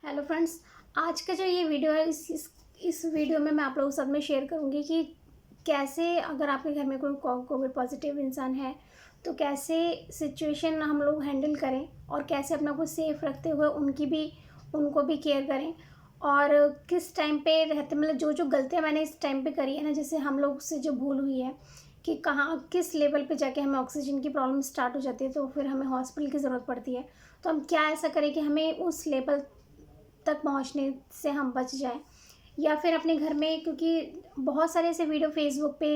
Hello friends. आज का जो ये वीडियो है इस वीडियो में मैं आप लोगों के साथ में शेयर करूंगी कि कैसे अगर आपके घर में कोई कोविड पॉजिटिव इंसान है तो कैसे सिचुएशन हम लोग हैंडल करें और कैसे अपना को सेफ रखते हुए उनको भी केयर करें और किस टाइम पे रहते मतलब जो जो गलतियां मैंने इस टाइम पे करी है ना, जैसे हम लोग से जो भूल हुई है कि कहाँ किस लेवल पे जाके हमें ऑक्सीजन की प्रॉब्लम स्टार्ट हो जाती है तो फिर हमें हॉस्पिटल की ज़रूरत पड़ती है। तो हम क्या ऐसा करें कि हमें उस लेवल तक पहुंचने से हम बच जाएं, या फिर अपने घर में, क्योंकि बहुत सारे ऐसे वीडियो फेसबुक पे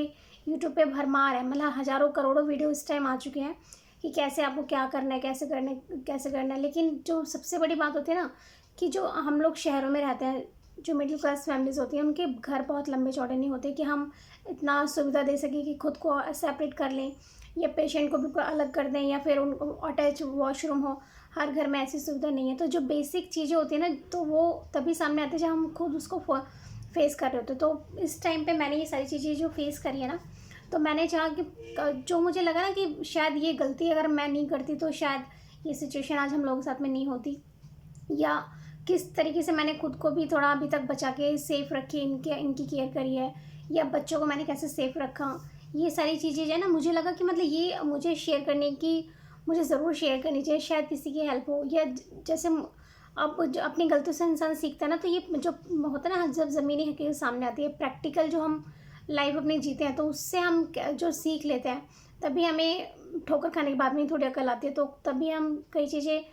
यूट्यूब पे भरमार है, मतलब हज़ारों करोड़ों वीडियो इस टाइम आ चुके हैं कि कैसे आपको क्या करना है, कैसे करना है। लेकिन जो सबसे बड़ी बात होती है ना कि जो हम लोग शहरों में रहते हैं, जो मिडिल क्लास फैमिलीज़ होती हैं, उनके घर बहुत लंबे चौड़े नहीं होते कि हम इतना सुविधा दे सकें कि खुद को सेपरेट कर लें या पेशेंट को बिल्कुल अलग कर दें या फिर उनको अटैच वॉशरूम हो। हर घर में ऐसी सुविधा नहीं है। तो जो बेसिक चीज़ें होती हैं ना, तो वो तभी सामने आती है जब हम खुद उसको फेस कर रहे होते। तो इस टाइम पे मैंने ये सारी चीज़ें जो फेस करी है ना, तो मैंने चाहा कि जो मुझे लगा ना कि शायद ये गलती अगर मैं नहीं करती तो शायद ये सिचुएशन आज हम लोगों के साथ में नहीं होती, या किस तरीके से मैंने खुद को भी थोड़ा अभी तक बचा के सेफ़ रखी, इनकी केयर करी है, या बच्चों को मैंने कैसे सेफ़ रखा। ये सारी चीज़ें जो है ना, मुझे लगा कि मतलब ये मुझे शेयर करने की, मुझे ज़रूर शेयर करनी चाहिए, शायद किसी की हेल्प हो। या जैसे अब अपनी गलतियों से इंसान सीखता है ना, तो ये जो होता है ना, जब ज़मीनी हकीकत सामने आती है, प्रैक्टिकल जो हम लाइफ अपनी जीते हैं, तो उससे हम जो सीख लेते हैं, तभी हमें ठोकर खाने के बाद में थोड़ी अकल आती है। तो तभी हम कई चीज़ें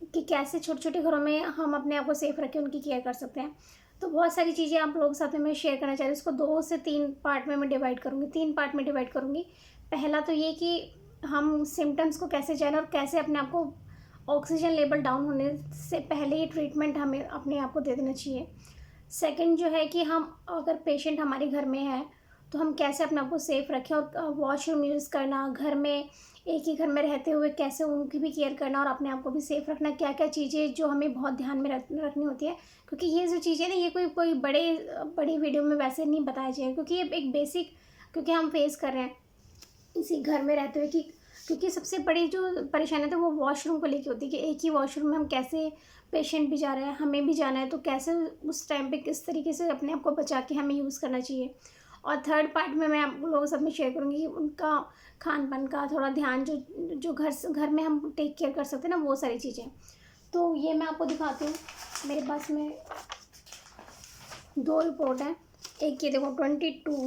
कि कैसे छोटे-छोटे घरों में हम अपने आप को सेफ रखें, उनकी केयर कर सकते हैं। तो बहुत सारी चीज़ें आप लोगों के साथ में मैं शेयर करना चाह रही हूँ। इसको 2 से 3 पार्ट में मैं डिवाइड करूँगी, 3 पार्ट में डिवाइड करूँगी। पहला तो ये कि हम सिम्पटम्स को कैसे जानें और कैसे अपने आप को ऑक्सीजन लेवल डाउन होने से पहले ही ट्रीटमेंट हमें अपने आप को दे देना चाहिए। सेकंड जो है कि हम अगर पेशेंट हमारे घर में है, तो हम कैसे अपने आप को सेफ रखें और वॉशरूम यूज़ करना, घर में एक ही घर में रहते हुए कैसे उनकी भी केयर करना और अपने आप को भी सेफ रखना, क्या-क्या चीज़ें जो हमें बहुत ध्यान में रखनी होती है। क्योंकि ये जो चीज़ें ना, ये कोई कोई बड़ी वीडियो में वैसे नहीं बताया जाए, क्योंकि ये एक बेसिक, क्योंकि हम फेस कर रहे हैं इसी घर में रहते हुए कि क्योंकि सबसे बड़ी जो परेशानी है वो वॉशरूम को लेके होती है कि एक ही वॉशरूम में हम कैसे, पेशेंट भी जा रहा है, हमें भी जाना है, तो कैसे उस टाइम पे किस तरीके से अपने आप को बचा के हमें यूज़ करना चाहिए। और थर्ड पार्ट में मैं आप लोगों के साथ में शेयर करूँगी कि उनका खान-पान का थोड़ा ध्यान, जो जो घर में हम टेक केयर कर सकते हैं ना, वो सारी चीज़ें। तो ये मैं आपको दिखाती हूँ। मेरे पास में 2 रिपोर्ट हैं। एक ये देखो 22,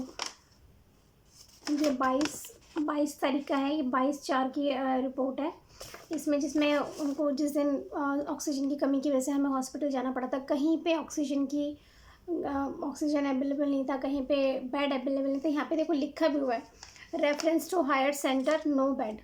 ये 22 तारीख का है, ये 22/4 की रिपोर्ट है। जिसमें उनको जिस दिन ऑक्सीजन की कमी की वजह से हमें हॉस्पिटल जाना पड़ा था, कहीं पे ऑक्सीजन अवेलेबल नहीं था, कहीं पे बेड अवेलेबल नहीं था। यहाँ पे देखो लिखा भी हुआ है, reference to higher centre, no bed.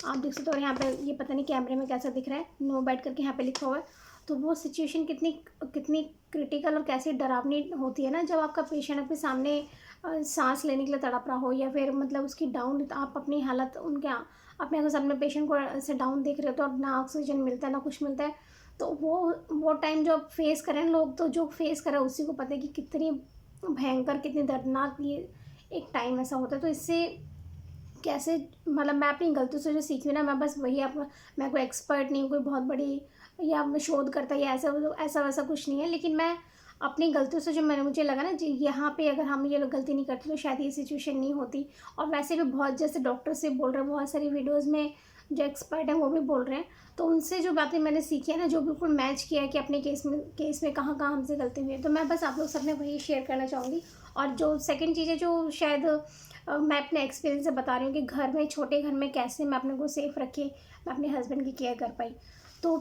आप देख सकते हो, और यहाँ पे ये पता नहीं कैमरे में कैसा दिख रहा है, नो बेड करके यहाँ पे लिखा हुआ है। तो वो सिचुएशन कितनी कितनी क्रिटिकल और कैसी डरावनी होती है ना, जब आपका पेशेंट आपके सामने सांस लेने के लिए तड़प रहा हो, या फिर मतलब उसकी डाउन, आप अपनी हालत अपने आंखों सामने पेशेंट को ऐसे डाउन देख रहे हो, तो अब ना ऑक्सीजन मिलता है ना कुछ मिलता है। तो वो टाइम जो फेस करें लोग, तो जो फेस करें उसी को पता है कि कितनी भयंकर, कितनी दर्दनाक ये एक टाइम ऐसा होता है। तो इससे कैसे, मतलब मैं अपनी गलतियों से जो सीखी हूँ ना, मैं बस वही आप, मैं कोई एक्सपर्ट नहीं हूँ, कोई बहुत बड़ी या मैं शोधकर्ता या ऐसा वैसा कुछ नहीं है, लेकिन मैं अपनी गलतियों से जो मुझे लगा ना जी, यहाँ पे अगर हम ये लोग गलती नहीं करते तो शायद ये सिचुएशन नहीं होती। और वैसे भी बहुत, जैसे डॉक्टर से बोल रहे हैं, बहुत सारी वीडियोज़ में जो एक्सपर्ट हैं वो भी बोल रहे हैं, तो उनसे जो बातें मैंने सीखी है ना, जो बिल्कुल मैच किया है कि अपने केस में कहाँ कहाँ हमसे गलती हुई है, तो मैं बस आप लोग सब में वही शेयर करना चाहूँगी। और जो सेकंड चीज़ है, जो शायद मैं अपने एक्सपीरियंस से बता रही हूँ कि घर में, छोटे घर में कैसे मैं अपने को सेफ रखे, मैं अपने हस्बैंड की केयर कर पाई। तो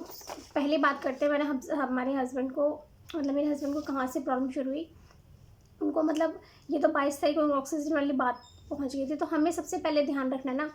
पहले बात करते हैं, हमारे हस्बैंड को, मतलब मेरे हस्बैंड को कहाँ से प्रॉब्लम शुरू हुई। उनको मतलब ये तो 22 तारीख को ऑक्सीजन वाली बात पहुँच गई थी। तो हमें सबसे पहले ध्यान रखना ना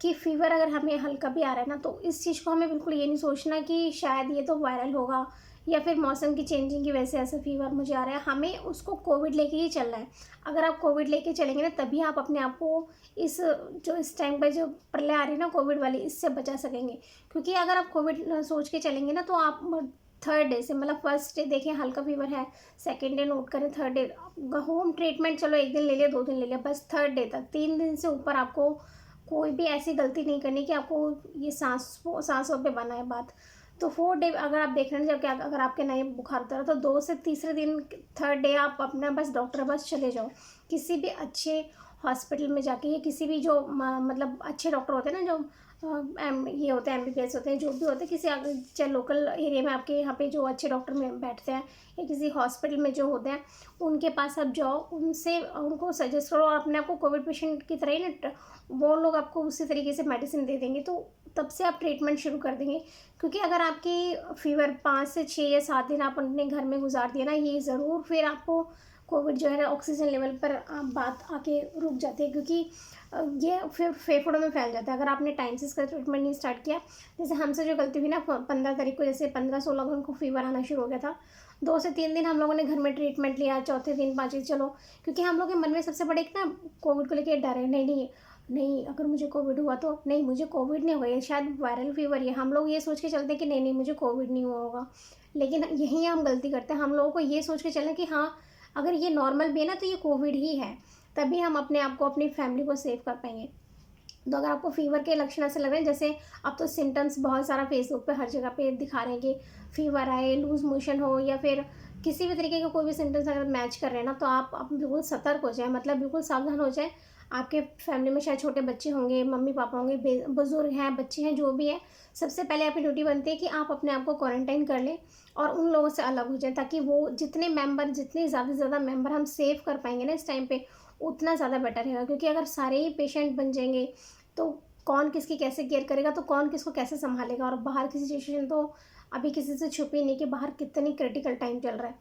कि फ़ीवर अगर हमें हल्का भी आ रहा है ना, तो इस चीज़ को हमें बिल्कुल ये नहीं सोचना कि शायद ये तो वायरल होगा या फिर मौसम की चेंजिंग की वजह से ऐसा फ़ीवर मुझे आ रहा है। हमें उसको कोविड लेके ही चलना है। अगर आप कोविड लेके चलेंगे ना, तभी आप अपने आप को इस टाइम पर जो प्रलय आ रही है ना कोविड वाली, इससे बचा सकेंगे। क्योंकि अगर आप कोविड सोच के चलेंगे ना, तो आप थर्ड डे से, मतलब फर्स्ट डे देखें हल्का फीवर है, सेकेंड डे नोट करें, थर्ड डे होम ट्रीटमेंट, चलो 1 दिन ले लिया, 2 दिन ले लिया, बस थर्ड डे तक, 3 दिन से ऊपर आपको कोई भी ऐसी गलती नहीं करनी कि आपको ये सांसों पे बना है बात। तो 4 डे अगर आप देख रहे हैं, जब अगर आपके नए बुखार होता है तो 2 से तीसरे दिन, थर्ड डे आप अपना बस डॉक्टर पास चले जाओ। किसी भी अच्छे हॉस्पिटल में जाके, या किसी भी जो मतलब अच्छे डॉक्टर होते हैं ना, जो ये होते हैं एमबीबीएस होते हैं, जो भी होते हैं, किसी चाहे लोकल एरिया में आपके यहाँ पे जो अच्छे डॉक्टर में बैठते हैं, या किसी हॉस्पिटल में जो होते हैं, उनके पास आप जाओ, उनसे उनको सजेस्ट करो, और अपने आप को कोविड पेशेंट की तरह ही ना, वो लोग आपको उसी तरीके से मेडिसिन दे देंगे, तो तब से आप ट्रीटमेंट शुरू कर देंगे। क्योंकि अगर आपकी फीवर 5 से 6 या 7 दिन आप अपने घर में गुजार दिए ना, ये ज़रूर फिर आपको कोविड जो है ऑक्सीजन लेवल पर बात आके रुक जाती है, क्योंकि ये फिर फेफड़ों में फैल जाता है। अगर आपने टाइम से इसका ट्रीटमेंट नहीं स्टार्ट किया, जैसे हमसे जो गलती हुई ना, 15 तारीख को जैसे 15-16 को उनको फीवर आना शुरू हो गया था, 2 से 3 दिन हम लोगों ने घर में ट्रीटमेंट लिया, चौथे दिन 5 दिन चलो, क्योंकि हम लोग के मन में सबसे बड़े एक ना कोविड को लेकर डर है, नहीं अगर मुझे कोविड हुआ तो, नहीं मुझे कोविड नहीं हुआ, ये शायद वायरल फीवर है, हम लोग ये सोच के चलते हैं कि नहीं मुझे कोविड नहीं हुआ होगा। लेकिन यहीं हम गलती करते हैं, हम लोगों को ये सोच के चलें कि हाँ अगर ये नॉर्मल भी है ना तो ये कोविड ही है, तभी हम अपने आप को, अपनी फैमिली को सेव कर पाएंगे। तो अगर आपको फीवर के लक्षण ऐसे लग रहे हैं, जैसे अब तो सिम्टम्स बहुत सारा फेसबुक पे हर जगह पे दिखा रहे हैं कि फीवर आए, लूज़ मोशन हो, या फिर किसी भी तरीके के कोई भी सिम्टम्स अगर मैच कर रहे हैं ना, तो आप बिल्कुल सतर्क हो जाए, मतलब बिल्कुल सावधान हो जाए। आपके फैमिली में शायद छोटे बच्चे होंगे, मम्मी पापा होंगे, बुजुर्ग हैं, बच्चे हैं, जो भी है, सबसे पहले आपकी ड्यूटी बनती है कि आप अपने आप को क्वारंटाइन कर लें और उन लोगों से अलग हो जाएं, ताकि वो जितने ज़्यादा से ज़्यादा मेंबर हम सेव कर पाएंगे ना इस टाइम पे, उतना ज़्यादा बेटर रहेगा। क्योंकि अगर सारे ही पेशेंट बन जाएंगे तो कौन किसकी कैसे केयर करेगा, तो कौन किसको कैसे संभालेगा। और बाहर की सिचुएशन तो अभी किसी से छुपी नहीं कि बाहर कितनी क्रिटिकल टाइम चल रहा है,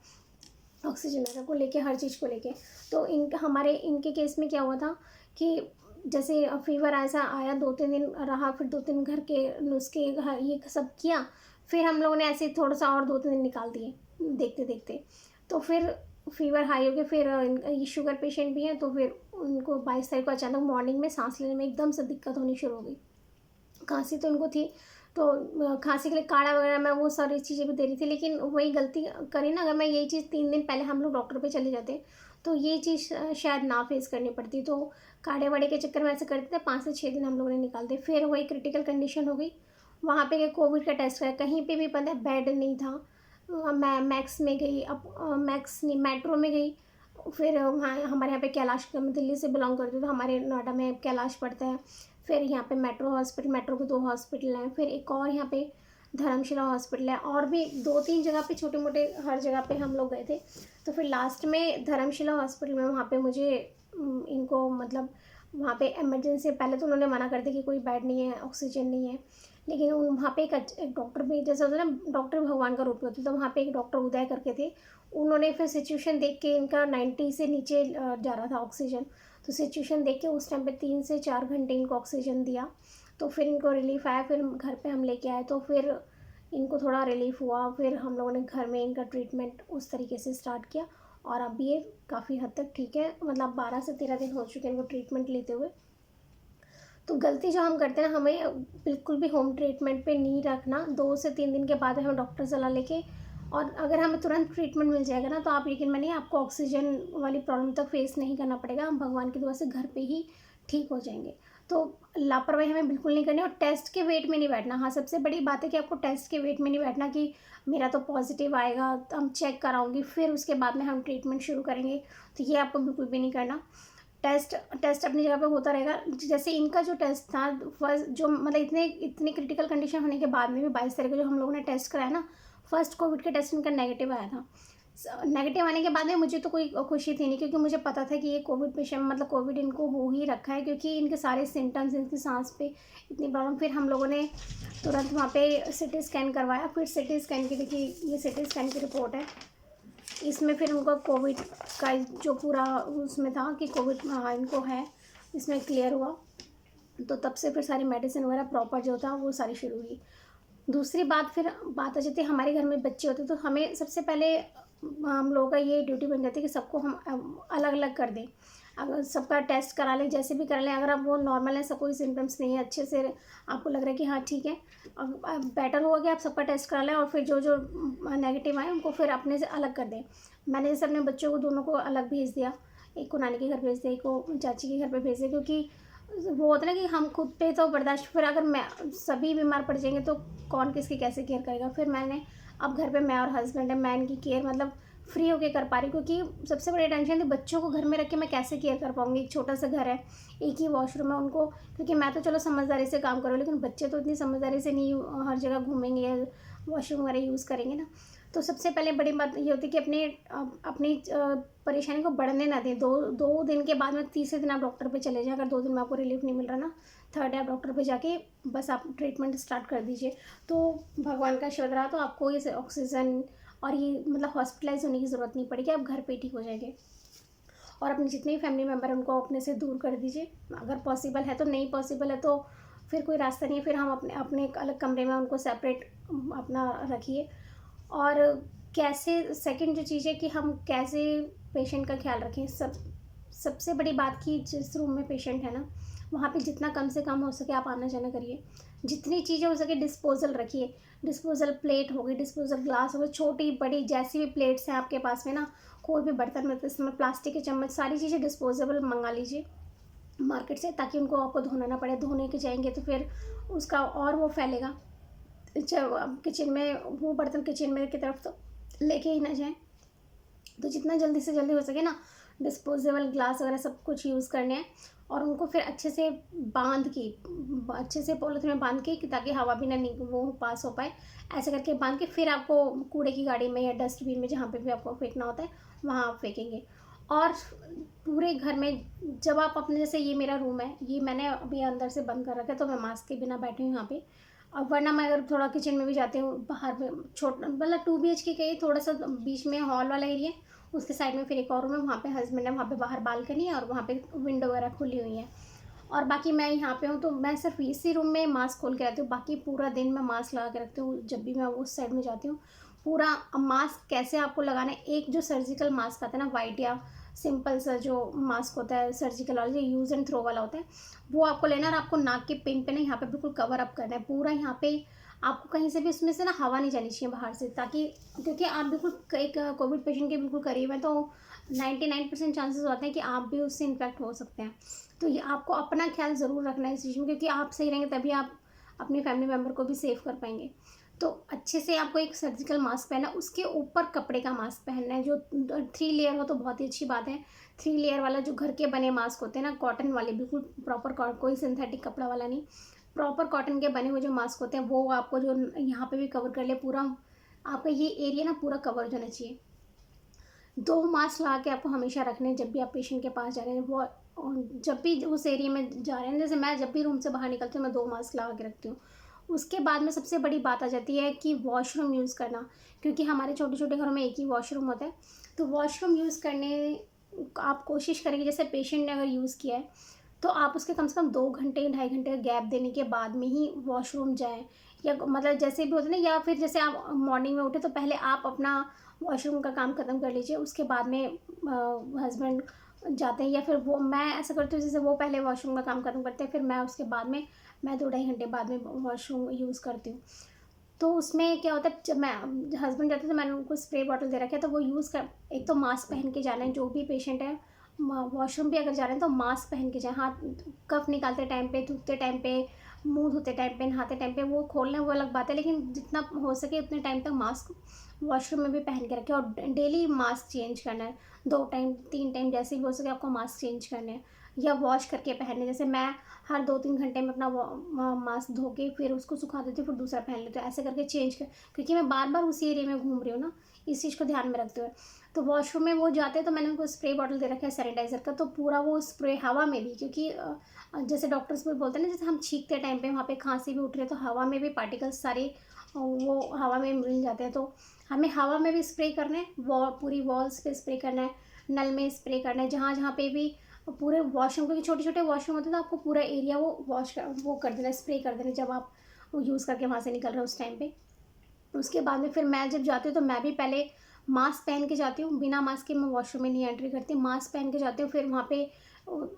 ऑक्सीजन वगैरह को लेके, हर चीज़ को लेके। तो इनके केस में क्या हुआ था कि जैसे फीवर ऐसा आया, 2-3 दिन रहा, फिर 2-3 घर के नुस्खे ये सब किया, फिर हम लोगों ने ऐसे थोड़ा सा और 2-3 दिन निकाल दिए देखते देखते। तो फिर फीवर हाई हो गया, फिर ये शुगर पेशेंट भी हैं, तो फिर उनको 22 तारीख को अचानक मॉर्निंग में सांस लेने में एकदम से दिक्कत होनी शुरू हो गई। खांसी तो इनको थी, तो खांसी के लिए काढ़ा वगैरह मैं वो सारी चीज़ें भी दे रही थी, लेकिन वही गलती करी ना, अगर मैं यही चीज़ 3 दिन पहले हम लोग डॉक्टर पे चले जाते तो ये चीज़ शायद ना फेस करनी पड़ती। तो काढ़े वाढ़े के चक्कर में ऐसे करते थे, 5 से 6 दिन हम लोगों ने निकाल दिए। फिर वही क्रिटिकल कंडीशन हो गई, वहाँ पे कोविड का टेस्ट कराया, कहीं पे भी पता है बेड नहीं था। मैं मैक्स में गई, अब मैक्स नहीं मेट्रो में गई, फिर वहाँ हमारे यहाँ पे कैलाश, मैं दिल्ली से बिलोंग करती हूँ, तो हमारे नोएडा में कैलाश पड़ता है। फिर यहाँ पे मेट्रो के 2 हॉस्पिटल हैं, फिर एक और यहाँ पे धर्मशिला हॉस्पिटल है, और भी 2-3 जगह पे छोटे मोटे हर जगह पे हम लोग गए थे। तो फिर लास्ट में धर्मशिला हॉस्पिटल में वहाँ पे मुझे इनको मतलब वहाँ पे इमरजेंसी, पहले तो उन्होंने मना कर दिया कि कोई बेड नहीं है, ऑक्सीजन नहीं है, लेकिन वहाँ पे एक डॉक्टर भी, जैसे होता है ना डॉक्टर भगवान का रूप होता है, तो वहाँ पे एक डॉक्टर उदय करके थे, उन्होंने फिर सिचुएशन देख के, इनका 90 से नीचे जा रहा था ऑक्सीजन, तो सिचुएशन देख के उस टाइम पे 3 से 4 घंटे इनको ऑक्सीजन दिया, तो फिर इनको रिलीफ आया। फिर घर पे हम लेके आए, तो फिर इनको थोड़ा रिलीफ हुआ, फिर हम लोगों ने घर में इनका ट्रीटमेंट उस तरीके से स्टार्ट किया, और अब ये काफ़ी हद तक ठीक है, मतलब 12 से 13 दिन हो चुके हैं इनको ट्रीटमेंट लेते हुए। तो गलती जो हम करते हैं ना, हमें बिल्कुल भी होम ट्रीटमेंट पे नहीं रखना, 2 से 3 दिन के बाद हम डॉक्टर सलाह लेके, और अगर हमें तुरंत ट्रीटमेंट मिल जाएगा ना, तो आप यकीन मानिए आपको ऑक्सीजन वाली प्रॉब्लम तक फेस नहीं करना पड़ेगा, हम भगवान की दुआ से घर पे ही ठीक हो जाएंगे। तो लापरवाही हमें बिल्कुल नहीं करनी, और टेस्ट के वेट में नहीं बैठना। हाँ, सबसे बड़ी बात है कि आपको टेस्ट के वेट में नहीं बैठना कि मेरा तो पॉजिटिव आएगा तो हम चेक कराऊंगी, फिर उसके बाद में हम ट्रीटमेंट शुरू करेंगे, तो ये आपको बिल्कुल भी नहीं करना। टेस्ट अपनी जगह पे होता रहेगा। जैसे इनका जो टेस्ट था फर्स्ट, जो मतलब इतनी क्रिटिकल कंडीशन होने के बाद में भी 22 तारीख को जो हम लोगों ने टेस्ट कराया ना, फर्स्ट कोविड का टेस्ट इनका नेगेटिव आया था। नेगेटिव आने के बाद में मुझे तो कोई खुशी थी नहीं, क्योंकि मुझे पता था कि ये कोविड पेशेंट, मतलब कोविड इनको हो ही रखा है, क्योंकि इनके सारे सिम्टम्स, इनकी सांस पे इतनी प्रॉब्लम। फिर हम लोगों ने तुरंत वहाँ पे सिटी स्कैन करवाया, फिर सिटी स्कैन की, देखिए ये सिटी स्कैन की रिपोर्ट है, इसमें फिर उनका कोविड का जो पूरा उसमें था कि कोविड हाँ इनको है, इसमें क्लियर हुआ। तो तब से फिर सारी मेडिसिन वगैरह प्रॉपर जो था वो सारी शुरू हुई। दूसरी बात, फिर बात आ जाती है हमारे घर में बच्चे होते, तो हमें सबसे पहले हम लोगों का ये ड्यूटी बन जाती है कि सबको हम अलग अलग कर दें। अगर सबका टेस्ट करा लें, जैसे भी करा लें, अगर आप वो नॉर्मल है, सब कोई सिम्टम्स नहीं है, अच्छे से आपको लग रहा है कि हाँ ठीक है, अब बेटर होगा कि आप सबका टेस्ट करा लें, और फिर जो जो नेगेटिव आए उनको फिर अपने से अलग कर दें। मैंने जैसे अपने बच्चों को दोनों को अलग भेज दिया, एक को नानी के घर भेज दिया, एक को चाची के घर पे भेज दिया, क्योंकि वो होता है ना कि हम खुद पे तो बर्दाश्त, फिर अगर मैं सभी बीमार पड़ जाएंगे तो कौन किसकी कैसे केयर करेगा। फिर मैंने अब घर पे मैं और हस्बैंड है, मैं इनकी केयर मतलब फ्री होके कर पा रही हूँ, क्योंकि सबसे बड़ी टेंशन थी बच्चों को घर में रख के मैं कैसे केयर कर पाऊँगी। एक छोटा सा घर है, एक ही वॉशरूम है उनको, क्योंकि मैं तो चलो समझदारी से काम करूँ, लेकिन बच्चे तो इतनी समझदारी से नहीं हर जगह घूमेंगे, वॉशरूम वगैरह यूज़ करेंगे ना। तो सबसे पहले बड़ी बात ये होती है कि अपनी परेशानी को बढ़ने ना दें। 2 दिन के बाद में तीसरे दिन आप डॉक्टर पे चले जाएँ। अगर 2 दिन में आपको रिलीफ नहीं मिल रहा ना, थर्ड डे आप डॉक्टर पे जाके बस आप ट्रीटमेंट स्टार्ट कर दीजिए। तो भगवान का आशीर्वाद रहा तो आपको ये ऑक्सीजन और ये मतलब हॉस्पिटलाइज़ होने की ज़रूरत नहीं पड़ेगी, आप घर पे ही ठीक हो जाएँगे। और अपने जितने भी फैमिली मेम्बर हैं उनको अपने से दूर कर दीजिए, अगर पॉसिबल है तो। नहीं पॉसिबल है तो फिर कोई रास्ता नहीं है, फिर हम अपने अपने एक अलग कमरे में उनको सेपरेट अपना रखिए। और कैसे सेकंड जो चीज़ है कि हम कैसे पेशेंट का ख्याल रखें। सबसे बड़ी बात कि जिस रूम में पेशेंट है ना, वहाँ पे जितना कम से कम हो सके आप आना जाना करिए। जितनी चीज़ें हो सके डिस्पोजल रखिए। डिस्पोजल प्लेट हो गई, डिस्पोजल ग्लास हो गई, छोटी बड़ी जैसी भी प्लेट्स हैं आपके पास में ना, कोई भी बर्तन में इसमें प्लास्टिक के चम्मच, सारी चीज़ें डिस्पोजेबल मंगा लीजिए मार्केट से, ताकि उनको आपको धोना ना पड़े। धोने के जाएंगे तो फिर उसका और वो फैलेगा। किचन में वो बर्तन किचन में की तरफ तो लेके ही ना जाएं। तो जितना जल्दी से जल्दी हो सके ना डिस्पोजेबल ग्लास वगैरह सब कुछ यूज़ करने हैं। और उनको फिर अच्छे से बांध के, अच्छे से पॉलिथीन में बांध के, ताकि हवा भी ना वो पास हो पाए। ऐसे करके बांध के फिर आपको कूड़े की गाड़ी में या डस्टबिन में, जहाँ पे भी आपको फेंकना होता है वहाँ आप फेंकेंगे। और पूरे घर में जब आप अपने, जैसे ये मेरा रूम है, ये मैंने अभी अंदर से बंद कर रखा है तो मैं मास्क के बिना बैठी हूँ यहाँ पे। अब वरना मैं अगर थोड़ा किचन में भी जाती हूँ, बाहर में छोटा मतलब 2 BHK का ही थोड़ा सा बीच में हॉल वाला एरिया है, उसके साइड में फिर एक और रूम है, वहाँ पे हस्बैंड है, वहाँ पे बाहर बालकनी है और वहाँ पे विंडो वगैरह खुली हुई है। और बाकी मैं यहाँ पे हूँ तो मैं सिर्फ इसी रूम में मास्क खोल के रहती हूँ, बाकी पूरा दिन मैं मास्क लगा के रखती हूँ जब भी मैं उस साइड में जाती हूँ। पूरा मास्क कैसे आपको लगाना है, एक जो सर्जिकल मास्क आता है ना, वाइट या सिंपल सा जो मास्क होता है सर्जिकल वाला, जो यूज़ एंड थ्रो वाला होता है, वो आपको लेना है और आपको नाक के पिन पे ना यहाँ पे बिल्कुल कवर अप करना है पूरा। यहाँ पे आपको कहीं से भी उसमें से ना हवा नहीं जानी चाहिए बाहर से, ताकि क्योंकि आप बिल्कुल एक कोविड पेशेंट के बिल्कुल करीब है, तो 99% चांसेस होते हैं कि आप भी उससे इन्फेक्ट हो सकते हैं। तो ये आपको अपना ख्याल ज़रूर रखना है इस चीज़ में, क्योंकि आप सही रहेंगे तभी आप अपनी फैमिली मेम्बर को भी सेव कर पाएंगे। तो अच्छे से आपको एक सर्जिकल मास्क पहनना, उसके ऊपर कपड़े का मास्क पहनना है जो 3 लेयर हो तो बहुत ही अच्छी बात है। 3 लेयर वाला जो घर के बने मास्क होते हैं ना, कॉटन वाले, बिल्कुल प्रॉपर कोई सिंथेटिक कपड़ा वाला नहीं, प्रॉपर कॉटन के बने हुए जो मास्क होते हैं, वो आपको जो यहाँ पे भी कवर कर ले पूरा, आपका ये एरिया ना पूरा कवर होना चाहिए। 2 मास्क लगा के आपको हमेशा रखने हैं जब भी आप पेशेंट के पास जा रहे हैं। वो जब भी उस एरिया में जा रहे हैं, जैसे मैं जब भी रूम से बाहर निकलती हूँ मैं 2 मास्क लगा के रखती हूँ। उसके बाद में सबसे बड़ी बात आ जाती है कि वॉशरूम यूज़ करना, क्योंकि हमारे छोटे छोटे घरों में एक ही वॉशरूम होता है। तो वॉशरूम यूज़ करने आप कोशिश करेंगे, जैसे पेशेंट ने अगर यूज़ किया है तो आप उसके कम से कम 2 घंटे 2.5 घंटे का गैप देने के बाद में ही वॉशरूम जाएँ। या मतलब जैसे भी होता है ना, या फिर जैसे आप मॉर्निंग में उठे तो पहले आप अपना वॉशरूम का काम ख़त्म कर लीजिए, उसके बाद में हस्बैंड जाते हैं, या फिर वो, मैं ऐसा करती हूँ जैसे वो पहले वॉशरूम का काम ख़त्म करते हैं, फिर मैं उसके बाद में, मैं 2 ढाई घंटे बाद में वॉशरूम यूज़ करती हूँ। तो उसमें क्या होता है, जब मैं हस्बैंड जाते हैं तो मैंने उनको स्प्रे बॉटल दे रखा है, तो वो यूज़ कर, एक तो मास्क पहन के जाना है जो भी पेशेंट है। वॉशरूम भी अगर जा रहे हैं तो मास्क पहन के जाएँ। हाथ कफ निकालते टाइम पे, थूकते टाइम पे, मुँह धोते टाइम पे, नहाते टाइम पे वो खोलना है वो अलग बात है, लेकिन जितना हो सके उतने टाइम तक मास्क वॉशरूम में भी पहन के रखें। और डेली मास्क चेंज करना है, 2 टाइम 3 टाइम जैसे भी हो सके आपको मास्क चेंज करने हैं, या वॉश करके पहनने। जैसे मैं हर 2-3 घंटे में अपना मास्क धो के फिर उसको सुखा देती हूँ, फिर दूसरा पहन लेती हूँ, ऐसे करके चेंज कर, क्योंकि मैं बार बार उसी एरिया में घूम रही हूँ ना, इस चीज़ को ध्यान में रखते हुए। तो वॉशरूम में वो जाते हैं तो मैंने उनको स्प्रे बॉटल दे रखा है सैनिटाइज़र का, तो पूरा वो स्प्रे हवा में भी, क्योंकि जैसे डॉक्टर्स भी बोलते हैं ना, जैसे हम छींकते टाइम पे वहाँ पे खांसी भी उठ रही है तो हवा में भी पार्टिकल्स सारे वो हवा में मिल जाते हैं। तो हमें हवा में भी स्प्रे करना है, पूरी वॉल्स पे स्प्रे करना है, नल में स्प्रे करना है, जहाँ जहाँ पे भी पूरे वॉशरूम, क्योंकि छोटे छोटे वॉशरूम होते हैं तो आपको पूरा एरिया वो वो कर देना, स्प्रे कर देना जब आप वो यूज़ करके वहाँ से निकल रहे हो उस टाइम पे। उसके बाद में फिर मैं जब जाती हूँ तो मैं भी पहले मास्क पहन के जाती हूँ, बिना मास्क के मैं वॉशरूम में नहीं एंट्री करती, मास्क पहन के जाती हूँ। फिर वहाँ पे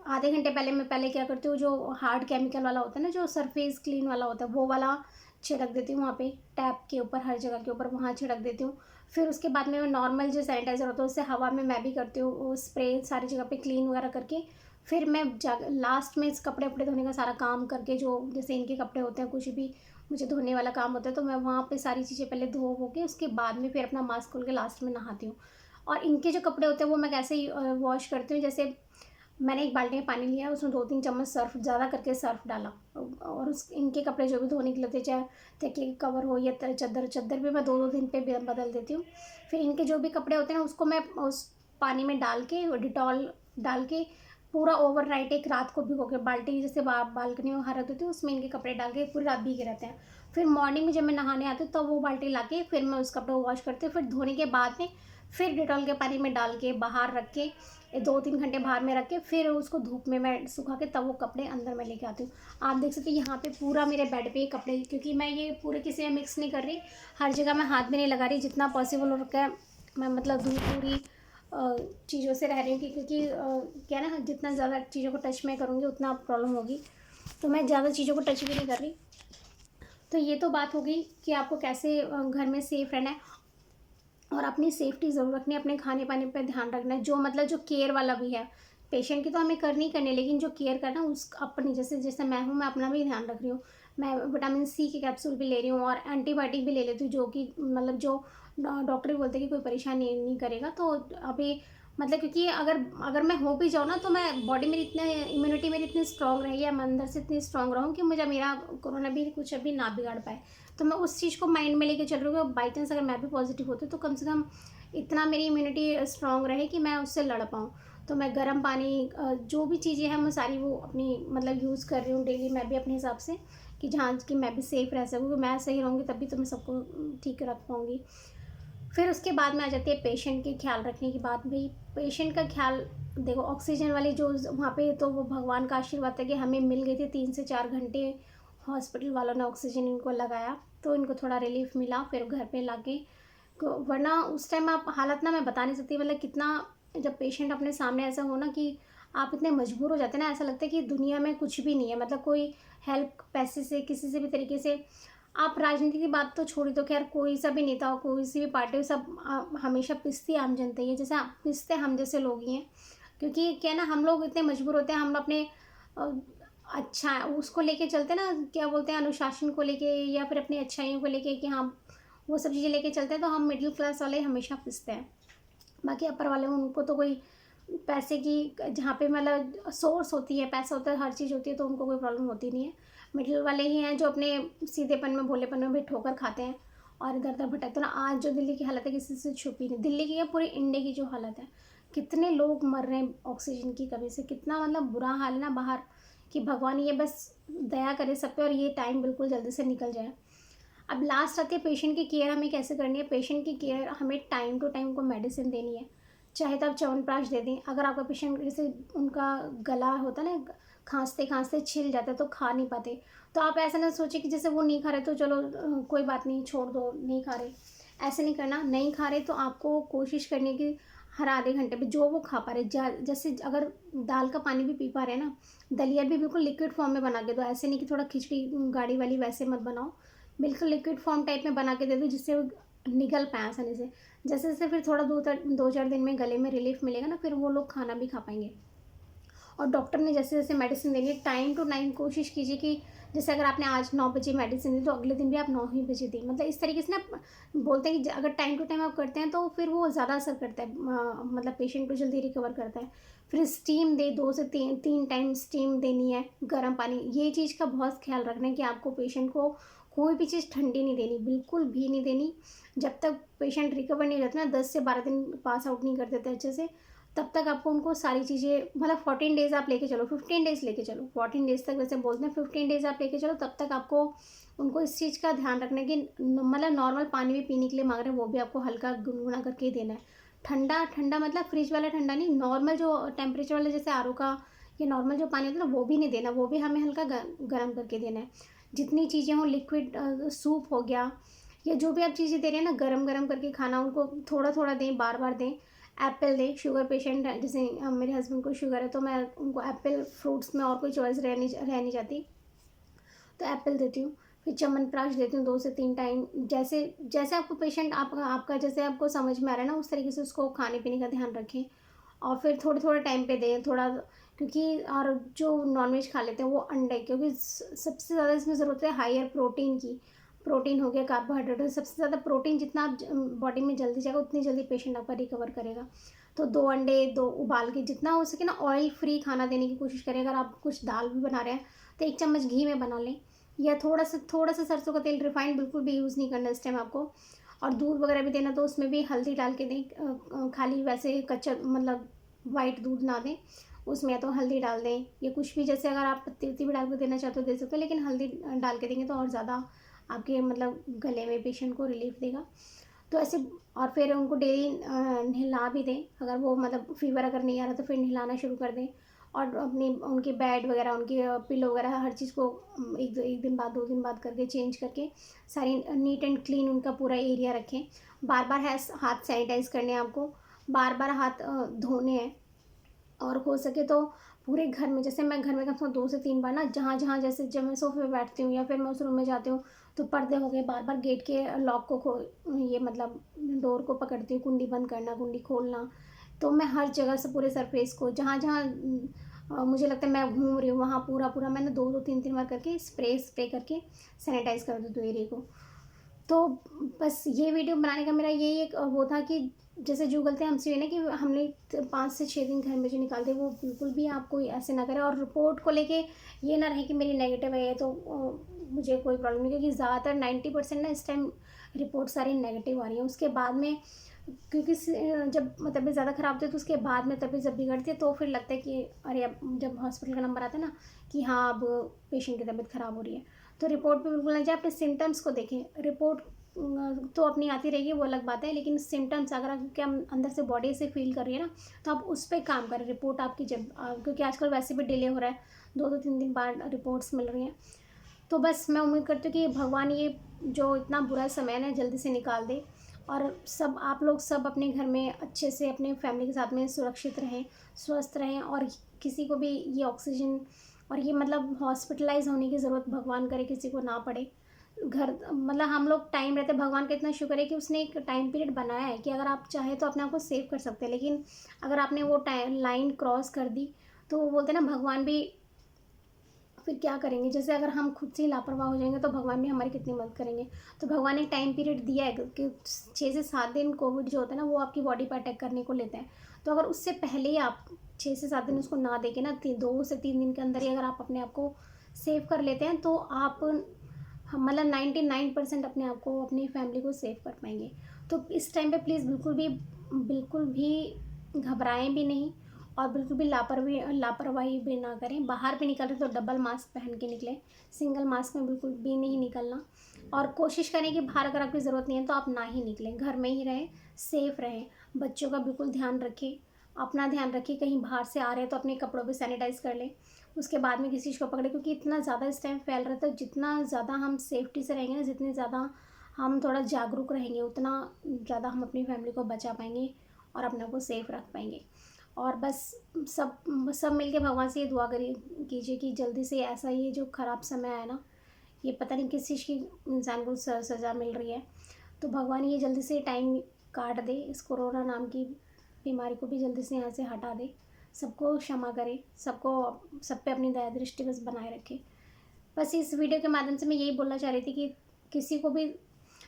आधे घंटे पहले मैं पहले क्या करती हूँ, जो हार्ड केमिकल वाला होता है ना, जो सरफेस क्लीन वाला होता है, वो वाला छिड़क देती हूँ वहाँ पे टैप के ऊपर, हर जगह के ऊपर वहाँ छिड़क देती हूँ। फिर उसके बाद में मैं नॉर्मल जो सैनिटाइज़र होता है उससे हवा में मैं भी करती हूँ वो स्प्रे सारी जगह पे क्लीन वगैरह करके, फिर मैं जा लास्ट में इस कपड़े वपड़े धोने का सारा काम करके, जो जैसे इनके कपड़े होते हैं, कुछ भी मुझे धोने वाला काम होता है, तो मैं वहाँ पे सारी चीज़ें पहले धो वो के उसके बाद में फिर अपना मास्क खोल के लास्ट में नहाती हूँ। और इनके जो कपड़े होते हैं वो मैं कैसे वॉश करती हूँ, जैसे मैंने एक बाल्टी में पानी लिया, उसमें 2-3 चम्मच सर्फ़, ज़्यादा करके सर्फ़ डाला, और उस इनके कपड़े जो भी धोने के लिए होते हैं, चाहे तकिए का कवर हो या चद्दर, चद्दर भी मैं 2-2 दिन पे बदल देती हूँ। फिर इनके जो भी कपड़े होते हैं ना, उसको मैं उस पानी में डाल के, डिटॉल डाल के पूरा ओवरनाइट, एक रात को भिगो के, बाल्टी जैसे बालकनी में बाहर रख देती हूँ, उसमें इनके कपड़े डाल के पूरी रात भीगे रहते हैं। फिर मॉर्निंग में जब मैं नहाने आती हूँ तब वो बाल्टी लाके फिर मैं उस कपड़े को वॉश करती हूँ। फिर धोने के बाद में फिर डिटॉल के पानी में डाल के बाहर रख के 2-3 घंटे बाहर में रख के फिर उसको धूप में मैं सुखा के तब वो कपड़े अंदर मैं लेके आती हूँ। आप देख सकते हैं यहाँ पे पूरा मेरे बेड पे कपड़े, क्योंकि मैं ये पूरे किसी में मिक्स नहीं कर रही, हर जगह मैं हाथ भी नहीं लगा रही, जितना पॉसिबल हो रखा है मैं मतलब दूर पूरी चीज़ों से रह रही हूँ, क्योंकि क्या ना, जितना ज़्यादा चीज़ों को टच मैं करूँगी उतना प्रॉब्लम होगी, तो मैं ज़्यादा चीज़ों को टच भी नहीं कर रही। तो ये तो बात हो गई कि आपको कैसे घर में सेफ़ रहना है और अपनी सेफ्टी ज़रूर रखनी है, अपने खाने पाने पे ध्यान रखना है, जो मतलब जो केयर वाला भी है, पेशेंट की तो हमें करनी ही करनी है, लेकिन जो केयर करना उस अपनी, जैसे जैसे मैं हूँ, मैं अपना भी ध्यान रख रही हूँ। मैं विटामिन सी के कैप्सूल भी ले रही हूँ और एंटीबायोटिक भी ले लेती हूँ, जो कि मतलब जो डॉक्टर भी बोलते हैं कि कोई परेशानी नहीं करेगा। तो अभी मतलब, क्योंकि अगर अगर मैं हो भी जाऊँ ना, तो मैं बॉडी मेरी इतने, इम्यूनिटी मेरी इतनी स्ट्रॉन्ग रहेगी, या मैं अंदर से इतनी स्ट्रॉन्ग रहूँ कि मुझे मेरा कोरोना भी कुछ अभी ना बिगाड़ पाए। तो मैं उस चीज़ को माइंड में लेके चल रही हूँ, बाई चांस अगर मैं भी पॉजिटिव होती तो कम से कम इतना मेरी इम्यूनिटी स्ट्रॉन्ग रहे कि मैं उससे लड़ पाऊँ। तो मैं गर्म पानी, जो भी चीज़ें हैं मैं सारी वो अपनी मतलब यूज़ कर रही हूँ डेली, मैं भी अपने हिसाब से, कि जहाँ कि मैं भी सेफ़ रह सकूँ, मैं सही रहूँगी तभी तो मैं सबको ठीक रख पाऊँगी। फिर उसके बाद में आ जाती है पेशेंट के ख्याल रखने की बात। भाई पेशेंट का ख्याल, देखो ऑक्सीजन वाली जो वहाँ पे, तो वो भगवान का आशीर्वाद है कि हमें मिल गई थी 3 से 4 घंटे, हॉस्पिटल वालों ने ऑक्सीजन इनको लगाया तो इनको थोड़ा रिलीफ मिला, फिर घर पे लाके वरना उस टाइम आप हालत ना मैं बता नहीं सकती, मतलब कितना, जब पेशेंट अपने सामने ऐसा हो ना कि आप इतने मजबूर हो जाते हैं ना, ऐसा लगता है कि दुनिया में कुछ भी नहीं है, मतलब कोई हेल्प पैसे से किसी से भी तरीके से, आप राजनीति की बात तो छोड़ी, तो खैर कोई सा भी नेता हो, कोई सी भी पार्टी हो, सब हमेशा पिसती आम जनता ही है, जैसे पिसते हम जैसे लोग ही हैं। क्योंकि क्या है ना, हम लोग इतने मजबूर होते हैं, हम अपने अ, अच्छा उसको लेके चलते हैं ना, क्या बोलते हैं, अनुशासन को लेके या फिर अपनी अच्छाइयों को लेके, कि हाँ वो सब चीज़ें लेके चलते हैं, तो हम मिडिल क्लास वाले हमेशा पिसते हैं। बाकी अपर वाले उनको तो कोई पैसे की, जहाँ पे मतलब सोर्स होती है, पैसा होता है, हर चीज़ होती है, तो उनको कोई प्रॉब्लम होती नहीं है। मिडिल वाले ही हैं जो अपने सीधेपन में, भोलेपन में भी ठोकर खाते हैं और इधर उधर भटकते हैं ना। आज जो दिल्ली की हालत है किसी से छुपी नहीं, दिल्ली की या पूरे इंडिया की जो हालत है, कितने लोग मर रहे हैं ऑक्सीजन की कमी से, कितना मतलब बुरा हाल है ना बाहर, कि भगवान ये बस दया करे सब पे और ये टाइम बिल्कुल जल्दी से निकल जाए। अब लास्ट आती है पेशेंट की केयर हमें कैसे करनी है। पेशेंट की केयर हमें टाइम टू टाइम उनको मेडिसिन देनी है, चाहे तो आप च्यवनप्राश दे दें, अगर आपका पेशेंट जैसे उनका गला होता है ना, खांसते खांसते छिल जाता है तो खा नहीं पाते, तो आप ऐसा ना सोचें कि जैसे वो नहीं खा रहे तो चलो कोई बात नहीं छोड़ दो, नहीं खा रहे, ऐसे नहीं करना। नहीं खा रहे तो आपको कोशिश करनी कि हर आधे घंटे पे जो वो खा पा रहे, जैसे अगर दाल का पानी भी पी पा रहे हैं ना, दलिया भी बिल्कुल लिक्विड फॉर्म में बना के दो, ऐसे नहीं कि थोड़ा खिचड़ी गाढ़ी वाली वैसे मत बनाओ, बिल्कुल लिक्विड फॉर्म टाइप में बना के दे दो, जिससे वो निगल पाए आसानी से। जैसे जैसे फिर थोड़ा 2-4 दिन में गले में रिलीफ मिलेगा ना, फिर वो लोग खाना भी खा पाएंगे। और डॉक्टर ने जैसे जैसे मेडिसिन देनी है, टाइम टू टाइम कोशिश कीजिए कि जैसे अगर आपने आज 9 बजे मेडिसिन दी तो अगले दिन भी आप 9 ही बजे दी, मतलब इस तरीके से ना बोलते हैं कि अगर टाइम टू टाइम आप करते हैं तो फिर वो ज़्यादा असर करता है, मतलब पेशेंट को जल्दी रिकवर करता है। फिर स्टीम दे, 2 से 3 टाइम स्टीम देनी है, गर्म पानी, ये चीज़ का बहुत ख्याल रखना है कि आपको पेशेंट को कोई भी चीज़ ठंडी नहीं देनी, बिल्कुल भी नहीं देनी। जब तक पेशेंट रिकवर नहीं हो जाता ना, 10 से 12 दिन पास आउट नहीं कर देते अच्छे से, तब तक आपको उनको सारी चीज़ें, मतलब 14 डेज़ आप लेके चलो, 15 डेज़ लेके चलो, 14 डेज़ तक वैसे बोलते हैं, 15 डेज़ आप लेके चलो, तब तक आपको उनको इस चीज़ का ध्यान रखना है कि मतलब नॉर्मल पानी भी पीने के लिए मांग रहे हैं, वो भी आपको हल्का गुनगुना करके ही देना है। ठंडा ठंडा मतलब फ्रिज वाला ठंडा नहीं, नॉर्मल जो टेम्परेचर वाला जैसे आर का या नॉर्मल जो पानी होता है ना, वो भी नहीं देना, वो भी हमें हल्का गर्म करके देना है। जितनी चीज़ें हों, लिक्विड सूप हो गया या जो भी आप चीज़ें दे रहे हैं ना, गरम गरम करके खाना उनको थोड़ा थोड़ा दें, बार बार दें। एप्पल दें, शुगर पेशेंट है, जैसे मेरे हस्बैंड को शुगर है, तो मैं उनको एप्पल, फ्रूट्स में और कोई चॉइस रह नहीं जाती, तो एप्पल देती हूँ। फिर च्यवनप्राश देती हूँ 2 से 3 टाइम, जैसे जैसे आपको पेशेंट आपका जैसे आपको समझ में आ रहा है ना, उस तरीके से उसको खाने पीने का ध्यान रखें। और फिर थोड़े थोड़े टाइम पे दें, थोड़ा क्योंकि और जो नॉनवेज खा लेते हैं वो अंडे, क्योंकि सबसे ज़्यादा इसमें ज़रूरत है हायर प्रोटीन की। प्रोटीन हो गया, कार्बोहाइड्रेट हो, सबसे ज़्यादा प्रोटीन जितना आप बॉडी में जल्दी जाएगा उतनी जल्दी पेशेंट आपका रिकवर करेगा। तो 2 अंडे 2 उबाल के, जितना हो सके ना ऑयल फ्री खाना देने की कोशिश करें। अगर आप कुछ दाल भी बना रहे हैं तो 1 चम्मच घी में बना लें, या थोड़ा सा सरसों का तेल, रिफाइंड बिल्कुल भी यूज़ नहीं करना इस टाइम आपको। और दूध वगैरह भी देना तो उसमें भी हल्दी डाल के दें, खाली वैसे कच्चा मतलब वाइट दूध ना दें, उसमें या तो हल्दी डाल दें या कुछ भी, जैसे अगर आप पत्ती उत्ती भी डाल के देना चाहते हो दे सकते हो, लेकिन हल्दी डाल के देंगे तो और ज़्यादा आपके मतलब गले में पेशेंट को रिलीफ देगा। तो ऐसे, और फिर उनको डेली नहला भी दें। अगर वो मतलब फीवर अगर नहीं आ रहा तो फिर नहलाना शुरू कर दें। और अपनी उनके बेड वगैरह, उनकी पिलो वगैरह, हर चीज़ को एक दिन बाद 2 दिन बाद करके चेंज करके सारी नीट एंड क्लीन उनका पूरा एरिया रखें। बार बार हाथ सैनिटाइज़ करने हैं आपको, बार बार हाथ धोने हैं। और हो सके तो पूरे घर में, जैसे मैं घर में कम से कम 2 से 3 बार ना, जहाँ जहाँ, जैसे जब मैं सोफे पे बैठती हूँ या फिर मैं उस रूम में जाती हूँ तो पर्दे हो गए, बार बार गेट के लॉक को ये मतलब डोर को पकड़ती हूँ, कुंडी बंद करना, कुंडी खोलना। तो मैं हर जगह से पूरे सरफेस को, जहाँ जहाँ मुझे लगता है मैं घूम रही हूँ वहाँ पूरा पूरा मैंने 2-2 3-3 बार करके स्प्रे करके सैनिटाइज कर देती हूँ एरिया को। तो बस ये वीडियो बनाने का मेरा यही एक वो था कि जैसे जो गलतियाँ हमसे हुई ना, कि हमने 5 से 6 दिन घर में जो निकालते वो बिल्कुल भी आप कोई ऐसे ना करें। और रिपोर्ट को लेके ये ना रहे कि मेरी नेगेटिव है तो मुझे कोई प्रॉब्लम नहीं, क्योंकि ज़्यादातर 90% ना इस टाइम रिपोर्ट सारी नेगेटिव आ रही हैं। उसके बाद में, क्योंकि जब तबीयत ज़्यादा ख़राब होती है तो उसके बाद में तबीयत जब बिगड़ती है तो फिर लगता है कि अरे, अब जब हॉस्पिटल का नंबर आता है ना कि हाँ अब पेशेंट की तबीयत ख़राब हो रही है, तो रिपोर्ट पे बिल्कुल ना जाए, अपने सिम्टम्स को देखें। रिपोर्ट तो अपनी आती रहेगी, वो अलग बात है, लेकिन सिम्टम्स अगर आप क्या अंदर से बॉडी से फील कर रही है ना, तो आप उस पर काम करें। रिपोर्ट आपकी जब क्योंकि आजकल वैसे भी डिले हो रहा है, 2-2 3 दिन बाद रिपोर्ट्स मिल रही हैं। तो बस मैं उम्मीद करती हूँ कि भगवान ये जो इतना बुरा समय है ना जल्दी से निकाल दे, और सब आप लोग सब अपने घर में अच्छे से अपने फैमिली के साथ में सुरक्षित रहें, स्वस्थ रहें, और किसी को भी ये ऑक्सीजन और ये मतलब हॉस्पिटलाइज होने की ज़रूरत भगवान करे किसी को ना पड़े। घर मतलब हम लोग टाइम रहते, भगवान का इतना शुक्र है कि उसने एक टाइम पीरियड बनाया है कि अगर आप चाहे तो अपने आप को सेव कर सकते हैं, लेकिन अगर आपने वो टाइम लाइन क्रॉस कर दी तो वो बोलते हैं ना, भगवान भी फिर क्या करेंगे। जैसे अगर हम खुद से ही लापरवाह हो जाएंगे तो भगवान भी हमारी कितनी मदद करेंगे। तो भगवान ने एक टाइम पीरियड दिया है कि 6 से 7 दिन कोविड जो होता है ना वो आपकी बॉडी पर अटैक करने को लेते हैं। तो अगर उससे पहले ही आप 6 से 7 दिन उसको ना देके ना, 2 से 3 दिन के अंदर ही अगर आप अपने आप को सेव कर लेते हैं तो आप मतलब 99% अपने आप को, अपनी फैमिली को सेव कर पाएंगे। तो इस टाइम पे प्लीज़ बिल्कुल भी घबराएं भी नहीं, और बिल्कुल भी लापरवाही भी ना करें। बाहर भी निकल रहे तो डबल मास्क पहन के निकलें, सिंगल मास्क में बिल्कुल भी नहीं निकलना। और कोशिश करें कि बाहर अगर आपकी ज़रूरत नहीं है तो आप ना ही निकलें, घर में ही रहें, सेफ़ रहें। बच्चों का बिल्कुल ध्यान रखें, अपना ध्यान रखिए। कहीं बाहर से आ रहे हैं तो अपने कपड़ों पे सैनिटाइज़ कर लें, उसके बाद में किसी चीज़ को पकड़े, क्योंकि इतना ज़्यादा इस टाइम फैल रहा था। जितना ज़्यादा हम सेफ्टी से रहेंगे ना, जितनी ज़्यादा हम थोड़ा जागरूक रहेंगे, उतना ज़्यादा हम अपनी फैमिली को बचा पाएंगे और अपने आप को सेफ रख पाएंगे। और बस सब मिलके भगवान से ये दुआ कीजिए कि जल्दी से ऐसा ये जो ख़राब समय आया ना, ये पता नहीं किस चीज़ की इंसान को सज़ा मिल रही है, तो भगवान ये जल्दी से टाइम काट दे, इस कोरोना नाम की बीमारी को भी जल्दी से यहाँ से हटा दे, सबको क्षमा करे, सब पे अपनी दया दृष्टि बस बनाए रखे। बस इस वीडियो के माध्यम से मैं यही बोलना चाह रही थी कि किसी को भी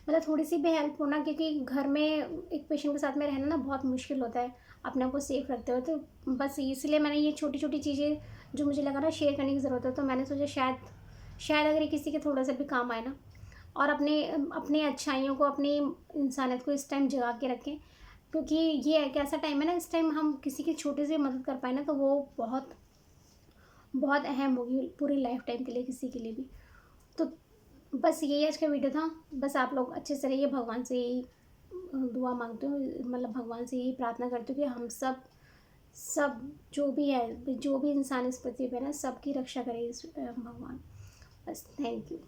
मतलब थोड़ी सी भी हेल्प होना, क्योंकि घर में एक पेशेंट के साथ में रहना ना बहुत मुश्किल होता है अपने आप को सेफ रखते हुए। तो बस इसलिए मैंने ये छोटी छोटी चीज़ें जो मुझे लगा ना शेयर करने की ज़रूरत है, तो मैंने सोचा शायद अगर ये किसी के थोड़ा सा भी काम आए ना, और अपने अच्छाइयों को, अपनी इंसानियत को इस टाइम जगा के रखें। क्योंकि ये एक ऐसा टाइम है ना, इस टाइम हम किसी की छोटी सी मदद कर पाए ना तो वो बहुत बहुत अहम होगी पूरी लाइफ टाइम के लिए, किसी के लिए भी। तो बस यही आज का वीडियो था। बस आप लोग अच्छे से रहिए, भगवान से यही दुआ मांगती हूँ, मतलब भगवान से यही प्रार्थना करती हूँ कि हम सब जो भी है, जो भी इंसान इस पृथ्वी पे ना, सबकी रक्षा करे इस भगवान। बस थैंक यू।